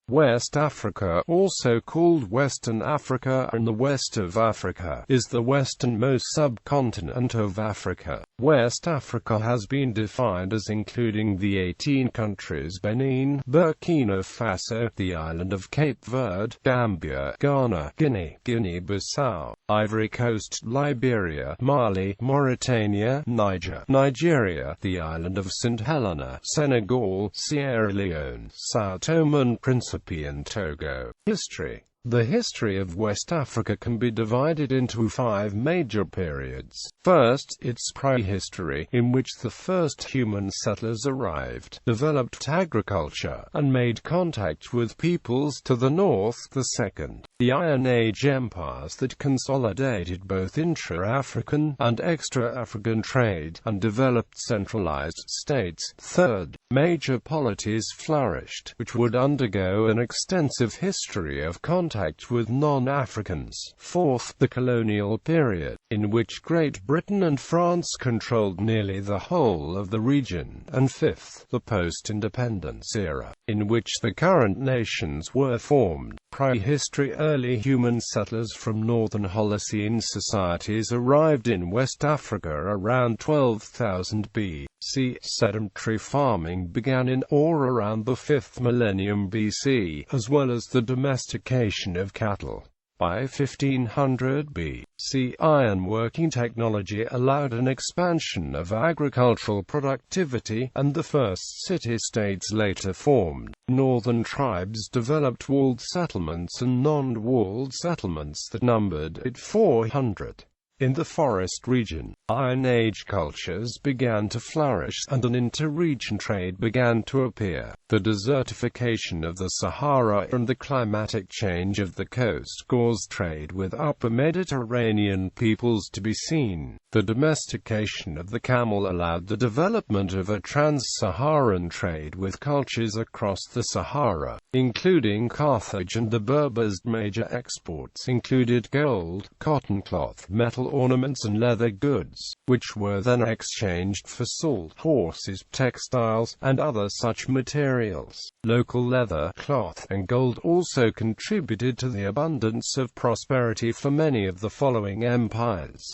West Africa, also called Western Africa and the West of Africa, is the westernmost subcontinent of Africa. West Africa has been defined as including the 18 countries Benin, Burkina Faso, the island of Cape Verde, Gambia, Ghana, Guinea-Bissau, Ivory Coast, Liberia, Mali, Mauritania, Nigeria, the island of Saint Helena, Senegal, Sierra Leone, Sao Tome and Principe and Togo. History. The history of West Africa can be divided into 5 major periods. First, its prehistory, in which the first human settlers arrived, developed agriculture, and made contact with peoples to the north. The second, the Iron Age empires that consolidated both intra-African and extra-African trade, and developed centralized states. Third, major polities flourished, which would undergo an extensive history of contact with non-Africans. Fourth, the colonial period, in which Great Britain and France controlled nearly the whole of the region. And fifth, the post-independence era, in which the current nations were formed. Prehistory. Early human settlers from northern Holocene societies arrived in West Africa around 12,000 BC. Sedentary farming began in or around the 5th millennium BC, as well as the domestication of cattle. By 1500 BC, ironworking technology allowed an expansion of agricultural productivity, and the first city-states later formed. Northern tribes developed walled settlements and non-walled settlements that numbered at 400. In the forest region, Iron Age cultures began to flourish, and an inter-region trade began to appear. The desertification of the Sahara and the climatic change of the coast caused trade with upper Mediterranean peoples to be seen. The domestication of the camel allowed the development of a trans-Saharan trade with cultures across the Sahara, including Carthage and the Berbers. Major exports included gold, cotton cloth, metal ornaments and leather goods, which were then exchanged for salt, horses, textiles, and other such materials. Local leather, cloth, and gold also contributed to the abundance of prosperity for many of the following empires.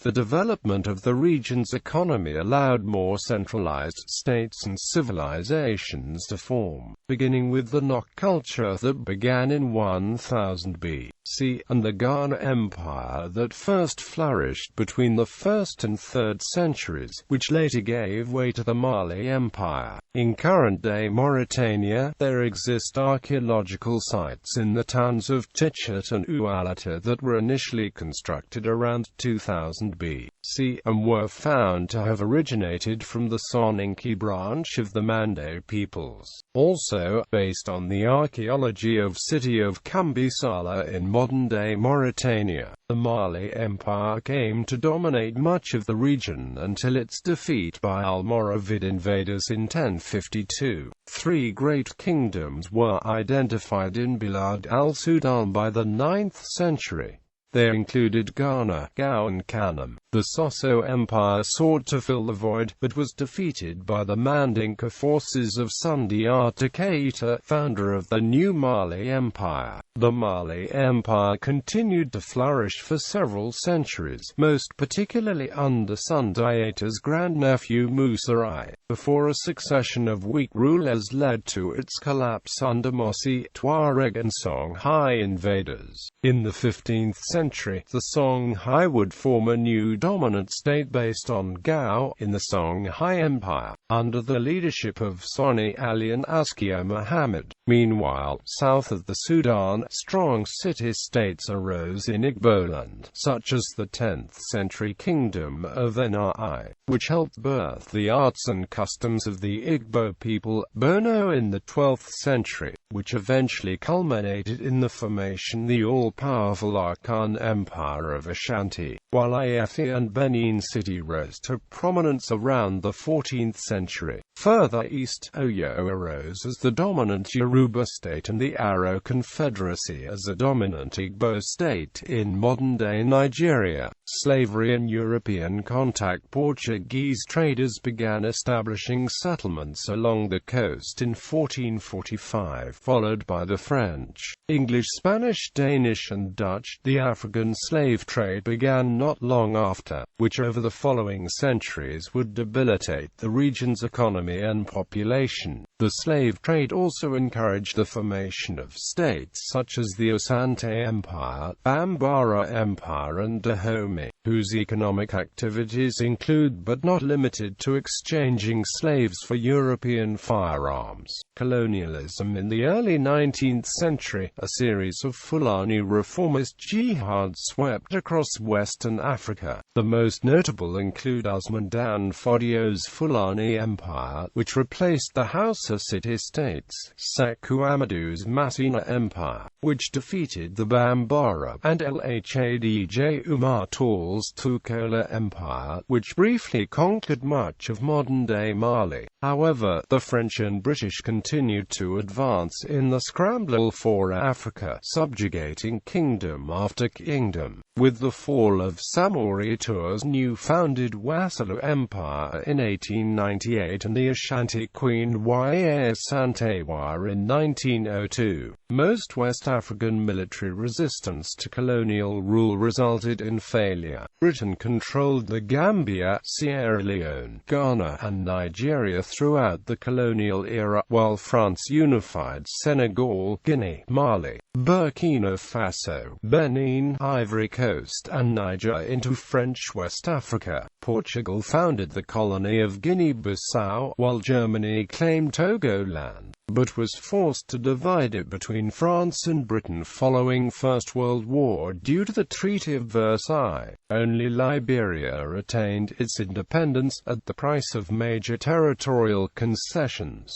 The development of the region's economy allowed more centralized states and civilizations to form, beginning with the Nok culture that began in 1000 BC, and the Ghana Empire that first flourished between the 1st and 3rd centuries, which later gave way to the Mali Empire. In current-day Mauritania, there exist archaeological sites in the towns of Tichet and Oualata that were initially constructed around 2000 BC, and were found to have originated from the Soninke branch of the Mande peoples. Also, based on the archaeology of city of Kambisala in modern-day Mauritania, the Mali Empire came to dominate much of the region until its defeat by Almoravid invaders in 1052. 3 great kingdoms were identified in Bilad al-Sudan by the 9th century. They included Ghana, Gao and Kanem. The Soso Empire sought to fill the void, but was defeated by the Mandinka forces of Sundiata Keita, founder of the new Mali Empire. The Mali Empire continued to flourish for several centuries, most particularly under Sundiata's grandnephew Musarai, before a succession of weak rulers led to its collapse under Mossi, Tuareg and Songhai invaders. In the 15th century, the Songhai would form a new dominant state based on Gao, in the Songhai Empire, under the leadership of Soni Ali and Askia Muhammad. Meanwhile, south of the Sudan, strong city-states arose in Igboland, such as the 10th century kingdom of Nri, which helped birth the arts and customs of the Igbo people, Bono in the 12th century, which eventually culminated in the formation the all-powerful Akan Empire of Ashanti, while Ife and Benin City rose to prominence around the 14th century. Further east, Oyo arose as the dominant Yoruba state and the Aro Confederacy Confederacy as a dominant Igbo state in modern-day Nigeria. Slavery and European contact. Portuguese traders began establishing settlements along the coast in 1445, followed by the French, English, Spanish, Danish and Dutch. The African slave trade began not long after, which over the following centuries would debilitate the region's economy and population. The slave trade also encouraged the formation of states such as the Asante Empire, Bambara Empire and Dahomey, whose economic activities include but not limited to exchanging slaves for European firearms. Colonialism. In the early 19th century, a series of Fulani reformist jihads swept across Western Africa. The most notable include Usman Dan Fodio's Fulani Empire, which replaced the Hausa city-states, Seku Amadu's Masina Empire, which defeated the Bambara, and Lhadj Umar Tall's Tukola Empire, which briefly conquered much of modern-day Mali. However, the French and British continued to advance in the scramble for Africa, subjugating kingdom after kingdom. With the fall of Samori Tour's new-founded Wassalu Empire in 1898 and the Ashanti Queen Waya Santewa in 1902, most West African military resistance to colonial rule resulted in failure. Britain controlled the Gambia, Sierra Leone, Ghana, and Nigeria throughout the colonial era, while France unified Senegal, Guinea, Mali, Burkina Faso, Benin, Ivory Coast, and Niger into French West Africa. Portugal founded the colony of Guinea-Bissau, while Germany claimed Togoland, but was forced to divide it between France and Britain following First World War due to the Treaty of Versailles. Only Liberia retained its independence, at the price of major territorial concessions.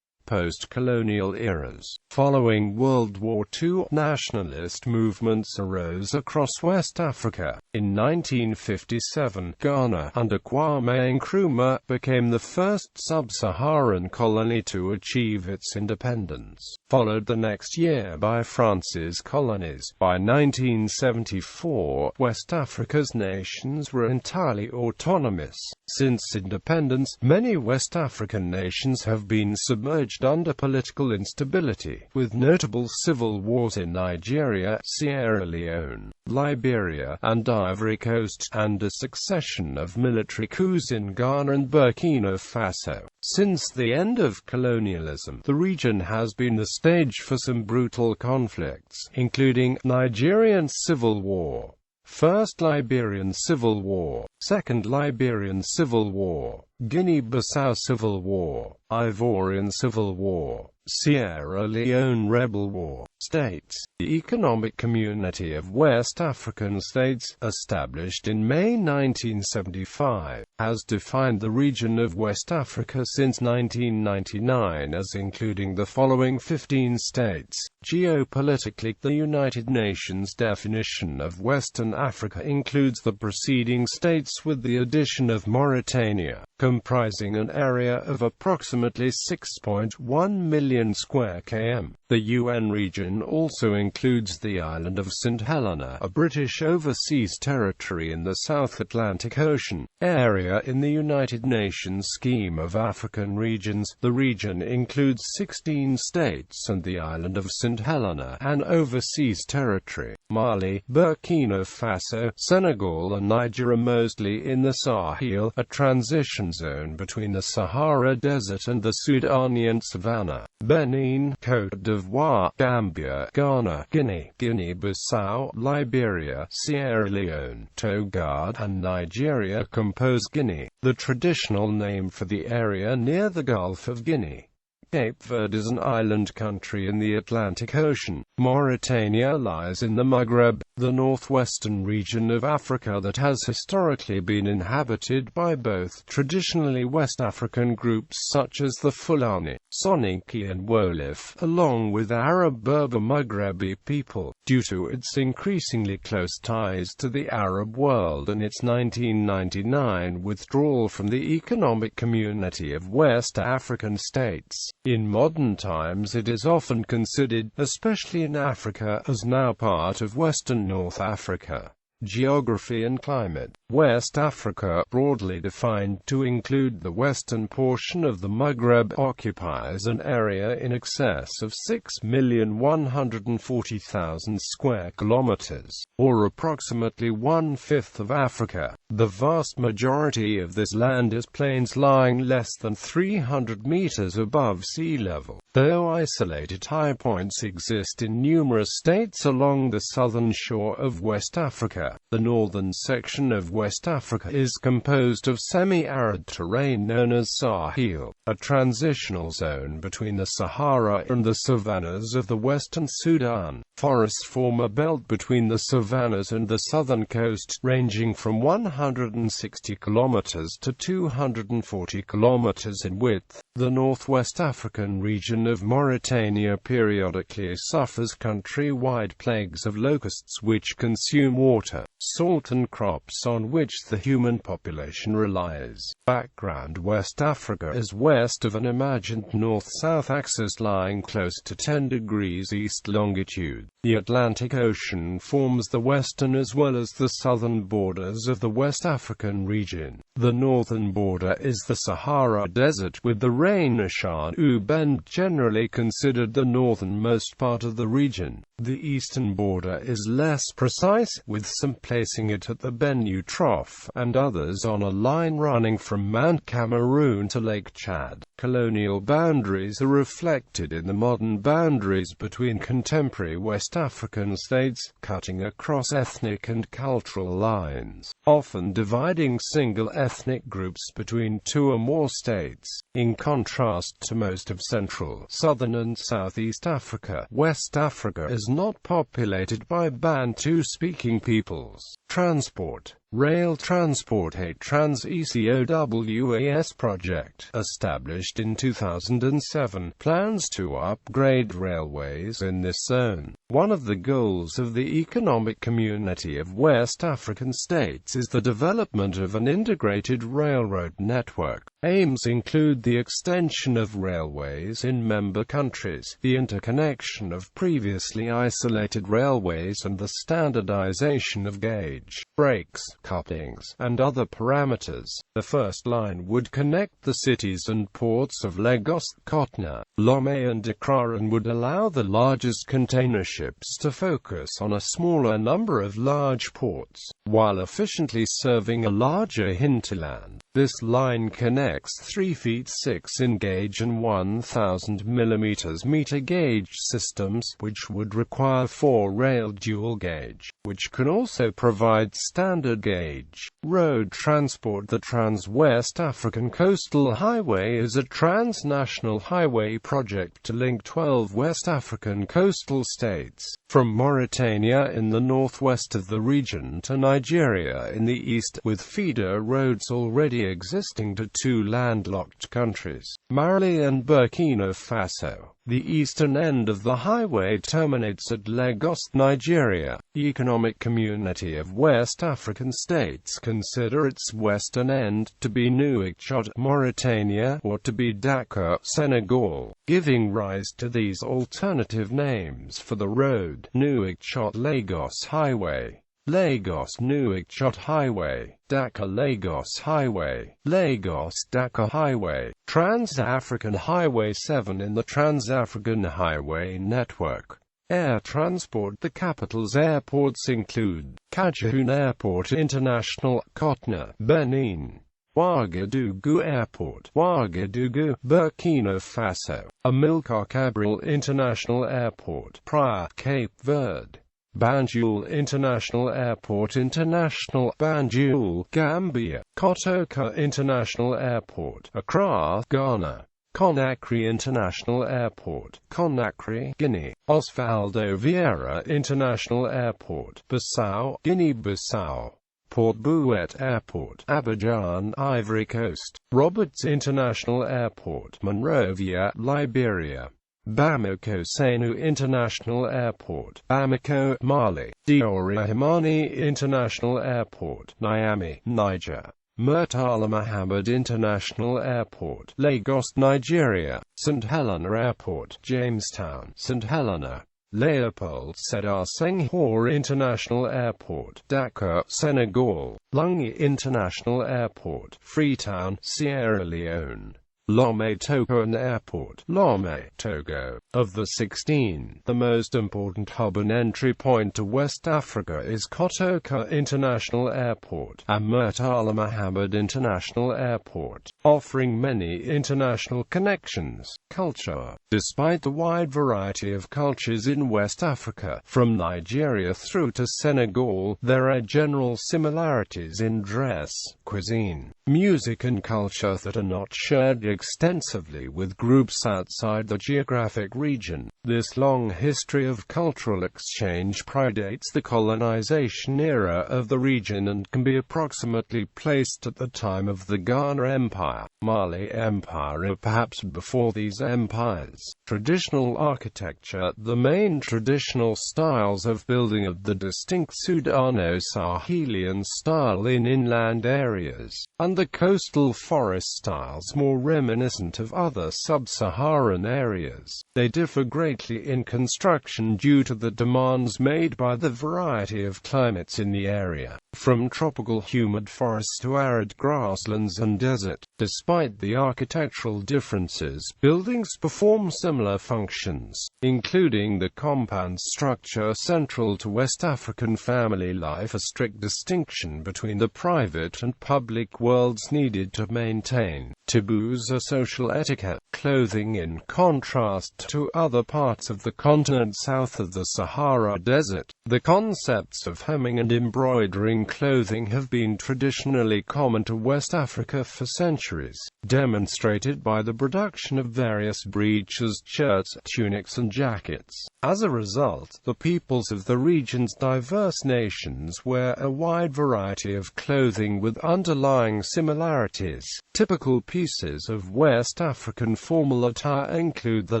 Post-colonial eras. Following World War II, nationalist movements arose across West Africa. In 1957, Ghana, under Kwame Nkrumah, became the first sub-Saharan colony to achieve its independence, followed the next year by France's colonies. By 1974, West Africa's nations were entirely autonomous. Since independence, many West African nations have been submerged under political instability, with notable civil wars in Nigeria, Sierra Leone, Liberia, and Ivory Coast, and a succession of military coups in Ghana and Burkina Faso. Since the end of colonialism, the region has been the stage for some brutal conflicts, including Nigerian Civil War, First Liberian Civil War, Second Liberian Civil War, Guinea-Bissau Civil War, Ivorian Civil War, Sierra Leone Rebel War. States. The Economic Community of West African States, established in May 1975, has defined the region of West Africa since 1999 as including the following 15 states. Geopolitically, the United Nations definition of Western Africa includes the preceding states with the addition of Mauritania, comprising an area of approximately 6.1 million square km. The UN region also includes the island of Saint Helena, a British overseas territory in the South Atlantic Ocean area in the United Nations scheme of African regions. The region includes 16 states and the island of Saint Helena, an overseas territory. Mali, Burkina Faso, Senegal and Niger are mostly in the Sahel, a transition zone between the Sahara Desert and the Sudanian Savannah. Benin, Côte d'Ivoire, Gambia, Ghana, Guinea, Guinea-Bissau, Liberia, Sierra Leone, Togo, and Nigeria compose Guinea, the traditional name for the area near the Gulf of Guinea. Cape Verde is an island country in the Atlantic Ocean. Mauritania lies in the Maghreb, the northwestern region of Africa that has historically been inhabited by both traditionally West African groups such as the Fulani, Soninke and Wolof, along with Arab Berber Maghrebi people, due to its increasingly close ties to the Arab world and its 1999 withdrawal from the Economic Community of West African States. In modern times it is often considered, especially in Africa, as now part of Western North Africa. Geography and climate. West Africa, broadly defined to include the western portion of the Maghreb, occupies an area in excess of 6,140,000 square kilometers, or approximately one-fifth of Africa. The vast majority of this land is plains lying less than 300 meters above sea level, though isolated high points exist in numerous states along the southern shore of West Africa. The northern section of West Africa is composed of semi-arid terrain known as Sahel, a transitional zone between the Sahara and the savannas of the western Sudan. Forests form a belt between the savannas and the southern coast, ranging from 160 kilometers to 240 kilometers in width. The northwest African region of Mauritania periodically suffers country-wide plagues of locusts which consume water, salt and crops on which the human population relies. Background. West Africa is west of an imagined north-south axis lying close to 10 degrees east longitude. The Atlantic Ocean forms the western as well as the southern borders of the West African region. The northern border is the Sahara Desert, with the Rain-Shan-U Bend generally considered the northernmost part of the region. The eastern border is less precise, with some placing it at the Benue Trough, and others on a line running from Mount Cameroon to Lake Chad. Colonial boundaries are reflected in the modern boundaries between contemporary West African states, cutting across ethnic and cultural lines, often dividing single ethnic groups between two or more states. In contrast to most of Central, Southern and Southeast Africa, West Africa is not populated by Bantu-speaking peoples. Transport. Rail transport. A Trans-ECOWAS project, established in 2007, plans to upgrade railways in this zone. One of the goals of the Economic Community of West African States is the development of an integrated railroad network. Aims include the extension of railways in member countries, the interconnection of previously isolated railways, and the standardization of gauge, brakes, couplings, and other parameters. The first line would connect the cities and ports of Lagos, Kotna, Lome and Accra, and would allow the largest container ships to focus on a smaller number of large ports, while efficiently serving a larger hinterland. This line connects 3 feet 6 in gauge and 1000 mm meter gauge systems, which would require 4-rail dual gauge, which can also provide standard gauge road transport. The Trans-West African Coastal Highway is a transnational highway project to link 12 West African coastal states, from Mauritania in the northwest of the region to Nigeria in the east, with feeder roads already existing to 2 landlocked countries, Mali and Burkina Faso. The eastern end of the highway terminates at Lagos, Nigeria. The Economic Community of West African States consider its western end to be Nouakchott, Mauritania, or to be Dakar, Senegal, giving rise to these alternative names for the road: Nouakchott-Lagos Highway, Lagos-Nouakchott Highway, Dakar-Lagos Highway, Lagos-Dakar Highway, Trans-African Highway 7 in the Trans-African Highway Network. Air transport. The capital's airports include Cameroon Airport International, Kotna, Benin; Ouagadougou Airport, Ouagadougou, Burkina Faso; Amilcar Cabral International Airport, Praia, Cape Verde; Banjul International Airport International, Banjul, Gambia; Kotoka International Airport, Accra, Ghana; Conakry International Airport, Conakry, Guinea; Osvaldo Vieira International Airport, Bissau, Guinea-Bissau; Port Bouet Airport, Abidjan, Ivory Coast; Roberts International Airport, Monrovia, Liberia; Bamako Senu International Airport, Bamako, Mali; Diori Himani International Airport, Niamey, Niger; Murtala Muhammed International Airport, Lagos, Nigeria; Saint Helena Airport, Jamestown, Saint Helena; Leopold Sedar Senghor International Airport, Dakar, Senegal; Lungi International Airport, Freetown, Sierra Leone; Lomé Togo Airport, Lomé, Togo. Of the 16, the most important hub and entry point to West Africa is Kotoka International Airport and Murtala Muhammed International Airport, offering many international connections. Culture. Despite the wide variety of cultures in West Africa, from Nigeria through to Senegal, there are general similarities in dress, cuisine, music and culture that are not shared extensively with groups outside the geographic region. This long history of cultural exchange predates the colonization era of the region and can be approximately placed at the time of the Ghana Empire, Mali Empire, or perhaps before these empires. Traditional architecture. The main traditional styles of building of the distinct Sudano-Sahelian style in inland areas, and the coastal forest styles more reminiscent of other sub-Saharan areas. They differ greatly in construction due to the demands made by the variety of climates in the area, from tropical humid forests to arid grasslands and desert. Despite the architectural differences, buildings perform similar functions, including the compound structure central to West African family life. A strict distinction between the private and public worlds needed to maintain. Taboos are social etiquette. Clothing. In contrast to other parts of the continent south of the Sahara Desert, the concepts of hemming and embroidering clothing have been traditionally common to West Africa for centuries, demonstrated by the production of various breeches, shirts, tunics and jackets. As a result, the peoples of the region's diverse nations wear a wide variety of clothing with underlying similarities. Typical pieces of West African formal attire include the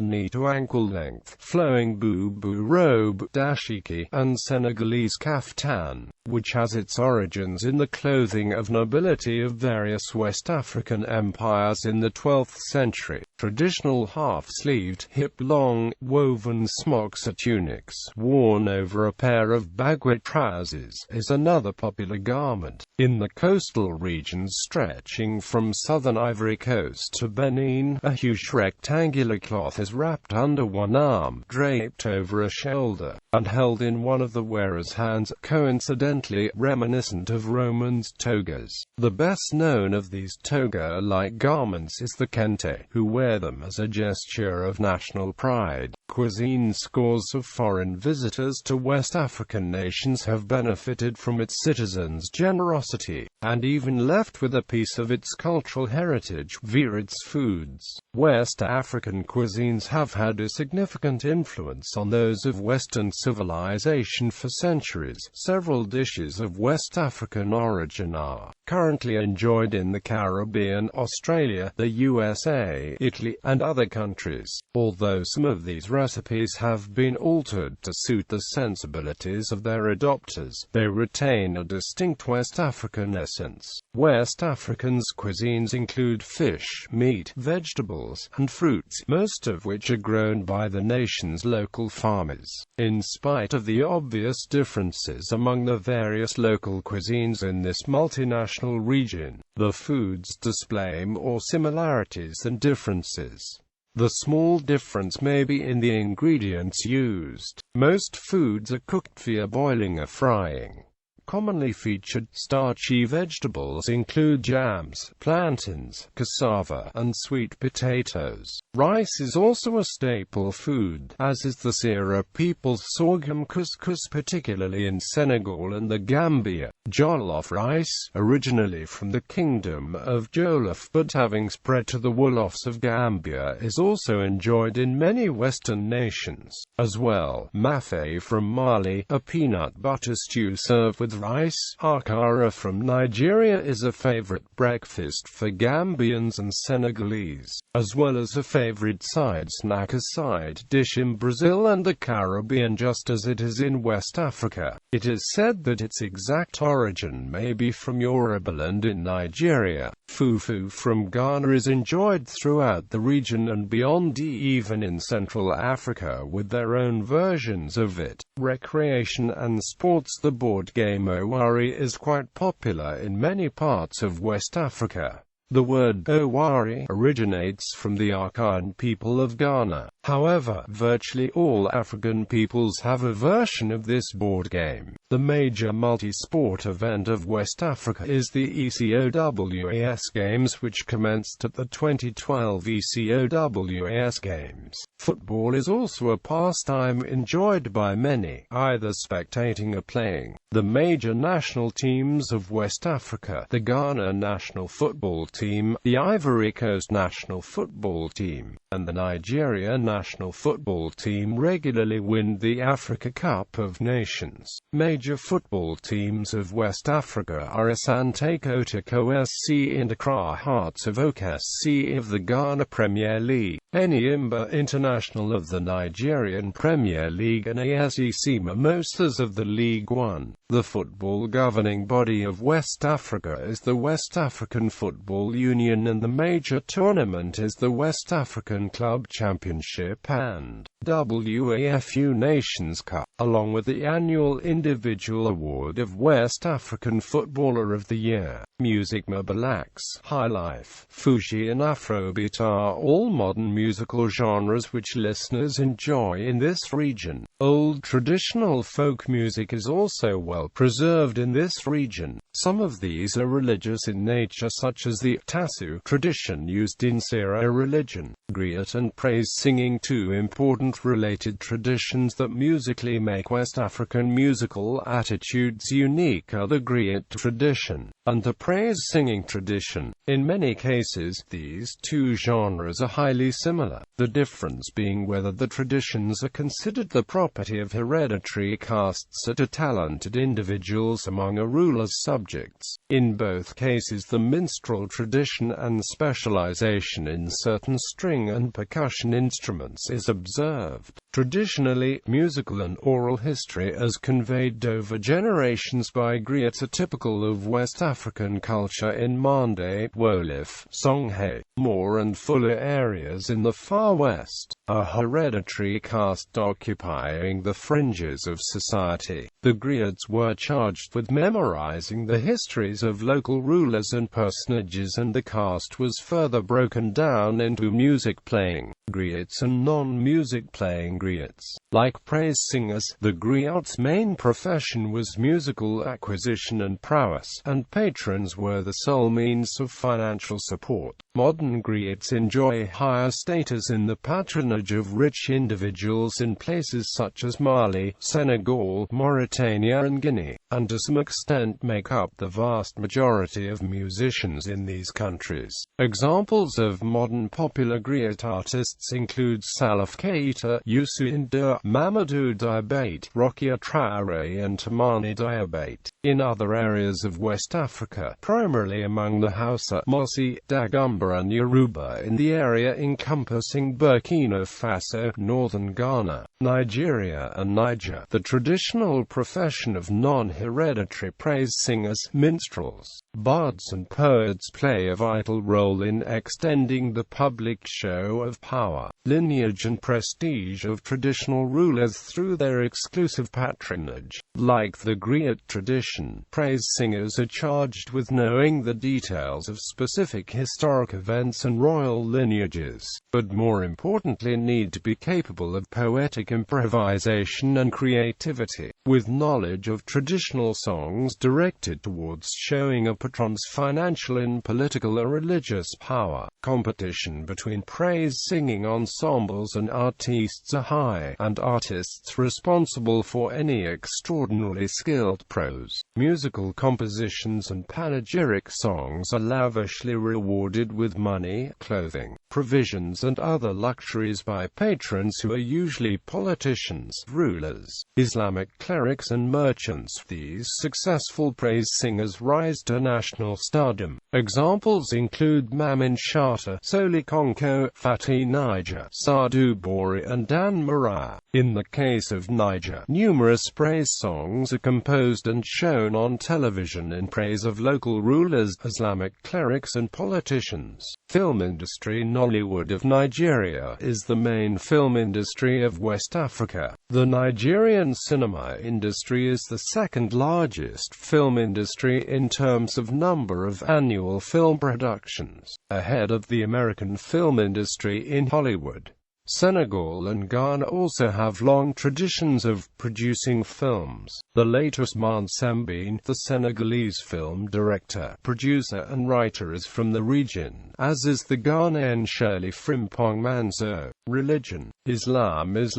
knee-to-ankle length, flowing bubu robe, dashiki, and Senegalese kaftan, which has its origins in the clothing of nobility of various West African empires in the 12th century. Traditional half-sleeved, hip-long, woven smocks or tunics, worn over a pair of bagua trousers, is another popular garment. In the coastal regions stretching from southern Ivory Coast to Benin, a huge rectangular cloth is wrapped under one arm, draped over a shoulder, and held in one of the wearer's hands, coincidentally reminiscent of Romans' togas. The best known of these toga-like garments is the kente, who wear them as a gesture of national pride. Cuisine. Scores of foreign visitors to West African nations have benefited from its citizens' generosity, and even left with a piece of its cultural heritage via its foods. West African cuisines have had a significant influence on those of Western civilization for centuries. Several dishes of West African origin are currently enjoyed in the Caribbean, Australia, the USA, Italy, and other countries. Although some of these recipes have been altered to suit the sensibilities of their adopters, they retain a distinct West African essence. West Africans' cuisines include fish, meat, vegetables, and fruits, most of which are grown by the nation's local farmers. In spite of the obvious differences among the various local cuisines in this multinational region, the foods display more similarities than differences. The small difference may be in the ingredients used. Most foods are cooked via boiling or frying. Commonly featured starchy vegetables include yams, plantains, cassava, and sweet potatoes. Rice is also a staple food, as is the Sera people's sorghum couscous, particularly in Senegal and the Gambia. Jollof rice, originally from the kingdom of Jolof but having spread to the Wolofs of Gambia, is also enjoyed in many Western nations. As well, mafé from Mali, a peanut butter stew served with rice. Akara from Nigeria is a favorite breakfast for Gambians and Senegalese, as well as a favorite side snack, a side dish in Brazil and the Caribbean, just as it is in West Africa. It is said that its exact origin may be from Yorubaland in Nigeria. Fufu from Ghana is enjoyed throughout the region and beyond, even in Central Africa, with their own versions of it. Recreation and sports. The board game Owari is quite popular in many parts of West Africa. The word Owari originates from the Akan people of Ghana. However, virtually all African peoples have a version of this board game. The major multi-sport event of West Africa is the ECOWAS Games, which commenced at the 2012 ECOWAS Games. Football is also a pastime enjoyed by many, either spectating or playing. The major national teams of West Africa: the Ghana national football team, the Ivory Coast national football team, and the Nigeria national football team regularly win the Africa Cup of Nations. Major football teams of West Africa are Asante Kotoko SC and Accra Hearts of Oak SC of the Ghana Premier League, Enyimba International of the Nigerian Premier League, and ASEC Mimosas of the League One. The football governing body of West Africa is the West African Football Union, and the major tournament is the West African Club Championship and WAFU Nations Cup, along with the annual individual award of West African Footballer of the Year. Music: Mbalax, highlife, Fuji and Afrobeat are all modern musical genres which listeners enjoy in this region. Old traditional folk music is also well preserved in this region. Some of these are religious in nature, such as the Tasu tradition used in Sera religion. Griot and praise singing, two important related traditions that musically make West African musical attitudes unique, are the Griot tradition and the praise singing tradition. In many cases, these two genres are highly similar, the difference being whether the traditions are considered the property of hereditary castes or to talented individuals among a ruler's subjects. In both cases, the minstrel tradition and specialization in certain string and percussion instruments is observed. Traditionally, musical and oral history as conveyed over generations by griots are typical of West African culture in Mande, Wolof, Songhay, Moor and Fuller areas in the far west. A hereditary caste occupying the fringes of society, the griots were charged with memorizing the histories of local rulers and personages, and the caste was further broken down into music playing griots and non-music playing griots. Like praise singers, the griot's main profession was musical acquisition and prowess, and patrons were the sole means of financial support. Modern griots enjoy higher status in the patronage of rich individuals in places such as Mali, Senegal, Mauritania and Guinea, and to some extent make up the vast majority of musicians in these countries. Examples of modern popular griot artists include Salif Keita, Youssou N'Dour, Mamadou Diabate, Rokia Traoré and Tamani Diabate. In other areas of West Africa, primarily among the Hausa, Mossi, Dagomba and Yoruba in the area encompassing Burkina Faso, northern Ghana, Nigeria and Niger, the traditional profession of non-hereditary praise singers, minstrels, bards and poets play a vital role in extending the public show of power, lineage and prestige of traditional rulers through their exclusive patronage. Like the griot tradition, praise singers are charged with knowing the details of specific historic events and royal lineages, but more importantly need to be capable of poetic improvisation and creativity, with knowledge of traditional songs directed towards showing a patron's financial and political or religious power. Competition between praise singing ensembles and artistes are high, and artists responsible for any extraordinarily skilled prose, musical compositions and panegyric songs are lavishly rewarded with with money, clothing, provisions and other luxuries by patrons who are usually politicians, rulers, Islamic clerics and merchants. These successful praise singers rise to national stardom. Examples include Mamin Shatta, Soli Konko, Fatih Niger, Sadou Bori and Dan Maraya. In the case of Niger, numerous praise songs are composed and shown on television in praise of local rulers, Islamic clerics and politicians. Film industry. Nollywood of Nigeria is the main film industry of West Africa. The Nigerian cinema industry is the second largest film industry in terms of number of annual film productions, ahead of the American film industry in Hollywood. Senegal and Ghana also have long traditions of producing films. The late Ousmane Sembène, the Senegalese film director, producer and writer, is from the region, as is the Ghanaian Shirley Frimpong Manso. Religion. Islam is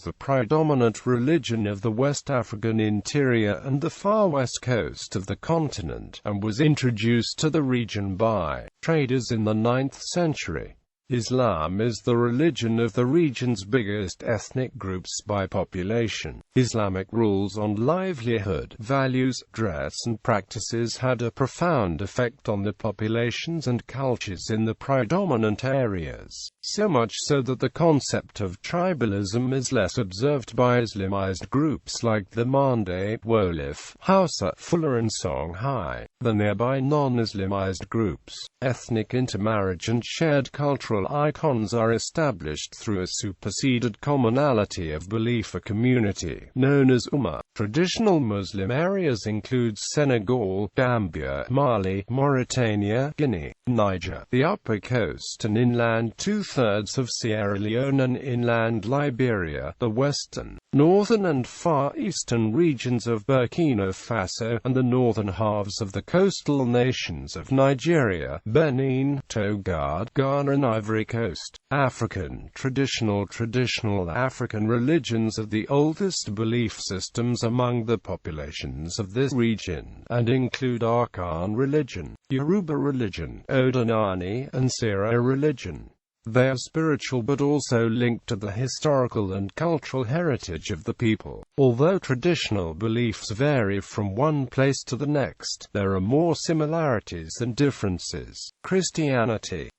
the predominant religion of the West African interior and the far west coast of the continent, and was introduced to the region by traders in the 9th century. Islam is the religion of the region's biggest ethnic groups by population. Islamic rules on livelihood, values, dress and practices had a profound effect on the populations and cultures in the predominant areas, so much so that the concept of tribalism is less observed by Islamized groups like the Mande, Wolof, Hausa, Fula and Songhai, than nearby non-Islamized groups. Ethnic intermarriage and shared cultural icons are established through a superseded commonality of belief. A community, known as Ummah. Traditional Muslim areas include Senegal, Gambia, Mali, Mauritania, Guinea, Niger, the Upper Coast and inland two-thirds of Sierra Leone and inland Liberia, the western, northern and far eastern regions of Burkina Faso, and the northern halves of the coastal nations of Nigeria, Benin, Togo, Ghana and Ivory Coast. African. Traditional African religions are the oldest belief systems among the populations of this region, and include Akan religion, Yoruba religion, Odanani, and Sira religion. They are spiritual but also linked to the historical and cultural heritage of the people. Although traditional beliefs vary from one place to the next, there are more similarities than differences. Christianity.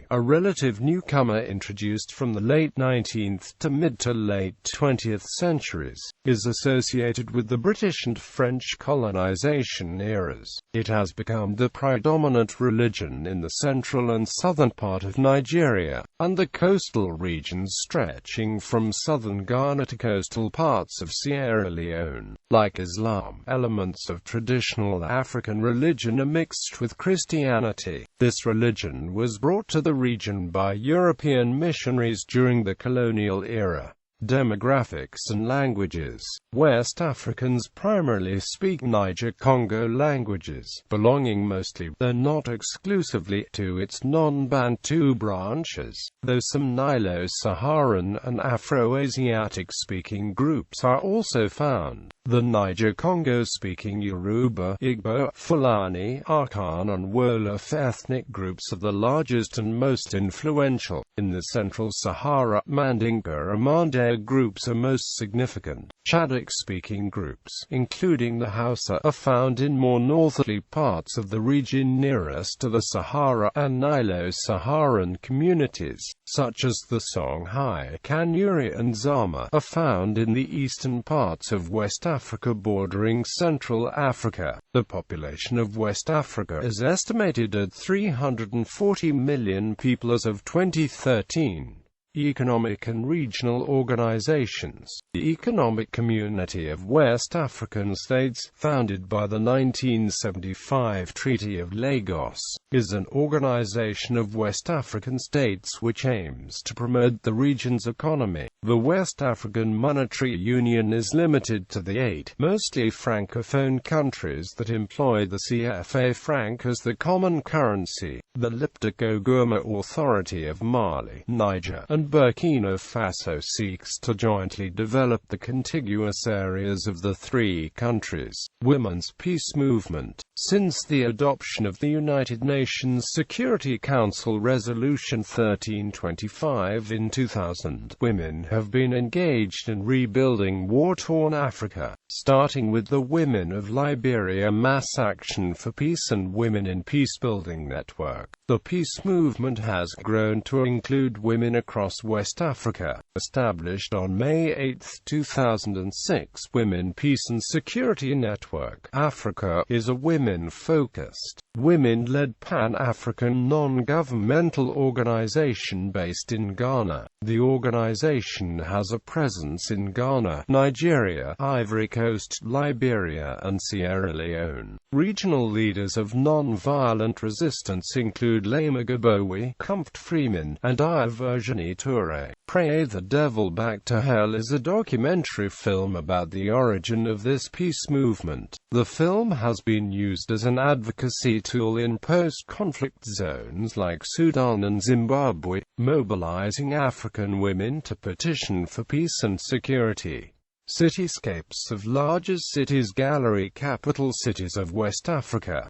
A relative newcomer introduced from the late 19th to mid to late 20th centuries, is associated with the British and French colonization eras. It has become the predominant religion in the central and southern part of Nigeria, and the coastal regions stretching from southern Ghana to coastal parts of Sierra Leone. Like Islam, elements of traditional African religion are mixed with Christianity. This religion was brought to the region by European missionaries during the colonial era. Demographics and languages. West Africans primarily speak Niger-Congo languages, belonging mostly, though not exclusively, to its non-Bantu branches, though some Nilo-Saharan and Afro-Asiatic speaking groups are also found. The Niger-Congo speaking Yoruba, Igbo, Fulani, Akan and Wolof ethnic groups are the largest and most influential. In the Central Sahara, Mandinka and Mande groups are most significant. Chadic-speaking groups, including the Hausa, are found in more northerly parts of the region nearest to the Sahara, and Nilo-Saharan communities, such as the Songhai, Kanuri and Zama, are found in the eastern parts of West Africa bordering Central Africa. The population of West Africa is estimated at 340 million people as of 2013. Economic and regional organizations. The Economic Community of West African States, founded by the 1975 Treaty of Lagos, is an organization of West African states which aims to promote the region's economy. The West African Monetary Union is limited to the 8 mostly francophone countries that employ the CFA franc as the common currency. The Liptako Gourma Authority of Mali, Niger, and and Burkina Faso seeks to jointly develop the contiguous areas of the three countries. Women's peace movement. Since the adoption of the United Nations Security Council Resolution 1325 in 2000, women have been engaged in rebuilding war-torn Africa, starting with the Women of Liberia Mass Action for Peace and Women in Peacebuilding Network. The peace movement has grown to include women across West Africa. Established on May 8, 2006, Women Peace and Security Network Africa is a women-focused, women-led Pan-African non-governmental organization based in Ghana. The organization has a presence in Ghana, Nigeria, Ivory Coast, Liberia, and Sierra Leone. Regional leaders of non-violent resistance include Lama Gabowi, Compt Freeman, and Virginie Touré. Pray the Devil Back to Hell is a documentary film about the origin of this peace movement. The film has been used as an advocacy tool in post-conflict zones like Sudan and Zimbabwe, mobilizing African women to petition for peace and security. Cityscapes of largest cities. Gallery. Capital cities of West Africa.